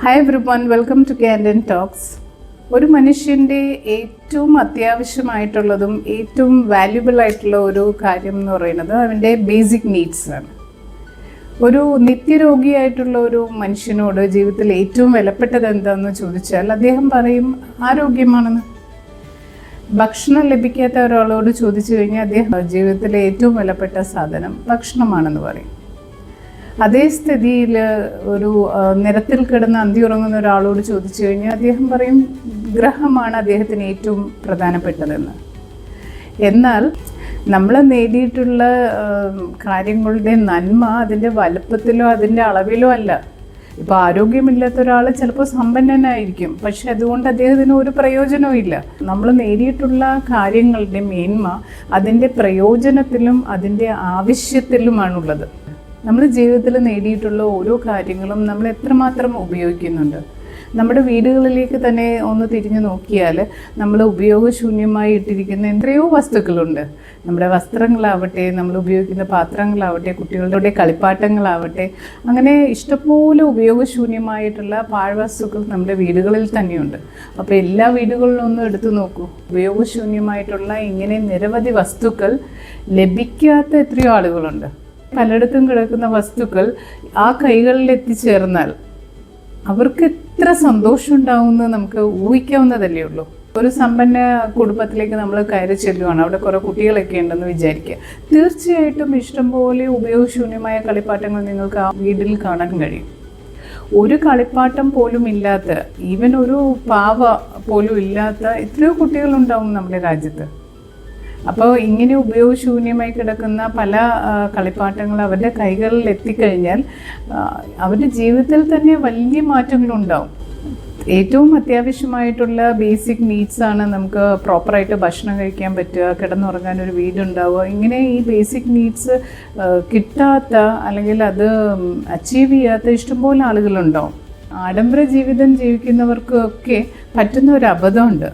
Hi everyone, welcome to ക്യാൻഡൻ talks. ഒരു മനുഷ്യൻ്റെ ഏറ്റവും അത്യാവശ്യമായിട്ടുള്ളതും ഏറ്റവും വാല്യുബിൾ ആയിട്ടുള്ള ഒരു കാര്യം എന്ന് പറയുന്നത് അവൻ്റെ ബേസിക് നീഡ്സ് ആണ്. ഒരു നിത്യരോഗിയായിട്ടുള്ള ഒരു മനുഷ്യനോട് ജീവിതത്തിൽ ഏറ്റവും വിലപ്പെട്ടത് എന്താണെന്ന് ചോദിച്ചാൽ അദ്ദേഹം പറയും ആരോഗ്യമാണെന്ന്. ഭക്ഷണം ലഭിക്കാത്ത ഒരാളോട് ചോദിച്ചു കഴിഞ്ഞാൽ അദ്ദേഹം ജീവിതത്തിലെ ഏറ്റവും വിലപ്പെട്ട സാധനം ഭക്ഷണമാണെന്ന് പറയും. അതേ സ്ഥിതിയിൽ ഒരു നിരത്തിൽ കിടന്ന് അന്തി ഉറങ്ങുന്ന ഒരാളോട് ചോദിച്ചു കഴിഞ്ഞാൽ അദ്ദേഹം പറയും ഗ്രഹമാണ് അദ്ദേഹത്തിന് ഏറ്റവും പ്രധാനപ്പെട്ടതെന്ന്. എന്നാൽ നമ്മൾ നേടിയിട്ടുള്ള കാര്യങ്ങളുടെ നന്മ അതിൻ്റെ വലുപ്പത്തിലോ അതിൻ്റെ അളവിലോ അല്ല. ഇപ്പോൾ ആരോഗ്യമില്ലാത്ത ഒരാൾ ചിലപ്പോൾ സമ്പന്നനായിരിക്കും, പക്ഷെ അതുകൊണ്ട് അദ്ദേഹത്തിന് ഒരു പ്രയോജനവും ഇല്ല. നമ്മൾ നേടിയിട്ടുള്ള കാര്യങ്ങളുടെ മേന്മ അതിൻ്റെ പ്രയോജനത്തിലും അതിൻ്റെ ആവശ്യത്തിലുമാണുള്ളത്. നമ്മൾ ജീവിതത്തിൽ നേടിയിട്ടുള്ള ഓരോ കാര്യങ്ങളും നമ്മൾ എത്രമാത്രം ഉപയോഗിക്കുന്നുണ്ട്. നമ്മുടെ വീടുകളിലേക്ക് തന്നെ ഒന്ന് തിരിഞ്ഞു നോക്കിയാൽ നമ്മൾ ഉപയോഗശൂന്യമായി ഇട്ടിരിക്കുന്ന എത്രയോ വസ്തുക്കളുണ്ട്. നമ്മുടെ വസ്ത്രങ്ങളാവട്ടെ, നമ്മൾ ഉപയോഗിക്കുന്ന പാത്രങ്ങളാവട്ടെ, കുട്ടികളുടെ കളിപ്പാട്ടങ്ങളാവട്ടെ, അങ്ങനെ ഇഷ്ടംപോലെ ഉപയോഗശൂന്യമായിട്ടുള്ള പാഴ്വസ്തുക്കൾ നമ്മുടെ വീടുകളിൽ തന്നെയുണ്ട്. അപ്പോൾ എല്ലാ വീടുകളിലും ഒന്ന് എടുത്തു നോക്കൂ. ഉപയോഗശൂന്യമായിട്ടുള്ള ഇങ്ങനെ നിരവധി വസ്തുക്കൾ ലഭിക്കാത്ത എത്രയോ ആളുകളുണ്ട്. പലയിടത്തും കിടക്കുന്ന വസ്തുക്കൾ ആ കൈകളിൽ എത്തിച്ചേർന്നാൽ അവർക്ക് എത്ര സന്തോഷം ഉണ്ടാവുമെന്ന് നമുക്ക് ഊഹിക്കാവുന്നതല്ലേ ഉള്ളൂ. ഒരു സമ്പന്ന കുടുംബത്തിലേക്ക് നമ്മൾ കയറി ചെല്ലുവാണ്, അവിടെ കുറേ കുട്ടികളൊക്കെ ഉണ്ടെന്ന് വിചാരിക്കുക. തീർച്ചയായിട്ടും ഇഷ്ടംപോലെ ഉപയോഗശൂന്യമായ കളിപ്പാട്ടങ്ങൾ നിങ്ങൾക്ക് ആ വീട്ടിൽ കാണാൻ കഴിയും. ഒരു കളിപ്പാട്ടം പോലും ഇല്ലാത്ത, ഈവൻ ഒരു പാവ പോലും ഇല്ലാത്ത എത്രയോ കുട്ടികളുണ്ടാവും നമ്മുടെ രാജ്യത്ത്. അപ്പോൾ ഇങ്ങനെ ഉപയോഗശൂന്യമായി കിടക്കുന്ന പല കളിപ്പാട്ടങ്ങൾ അവരുടെ കൈകളിൽ എത്തിക്കഴിഞ്ഞാൽ അവരുടെ ജീവിതത്തിൽ തന്നെ വലിയ മാറ്റങ്ങളുണ്ടാവും. ഏറ്റവും അത്യാവശ്യമായിട്ടുള്ള ബേസിക് നീഡ്സാണ് നമുക്ക് പ്രോപ്പറായിട്ട് ഭക്ഷണം കഴിക്കാൻ പറ്റുക, കിടന്നുറങ്ങാൻ ഒരു വീടുണ്ടാവുക. ഇങ്ങനെ ഈ ബേസിക് നീഡ്സ് കിട്ടാത്ത അല്ലെങ്കിൽ അത് അച്ചീവ് ചെയ്യാത്ത ഇഷ്ടംപോലെ ആളുകളുണ്ടാവും. ആഡംബര ജീവിതം ജീവിക്കുന്നവർക്കൊക്കെ പറ്റുന്ന ഒരു അബദ്ധമുണ്ട്.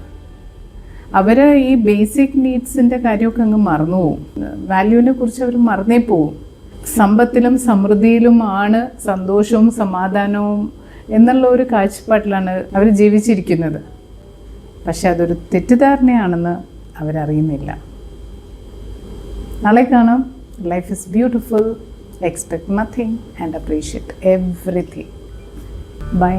അവർ ഈ ബേസിക് നീഡ്സിൻ്റെ കാര്യമൊക്കെ അങ്ങ് മറന്നു പോവും. വാല്യൂവിനെ കുറിച്ച് അവർ മറന്നേ പോവും. സമ്പത്തിലും സമൃദ്ധിയിലുമാണ് സന്തോഷവും സമാധാനവും എന്നുള്ള ഒരു കാഴ്ചപ്പാട്ടിലാണ് അവർ ജീവിച്ചിരിക്കുന്നത്. പക്ഷെ അതൊരു തെറ്റിദ്ധാരണയാണെന്ന് അവരറിയുന്നില്ല. നാളെ കാണാം. Life is beautiful. Expect nothing and appreciate everything. By.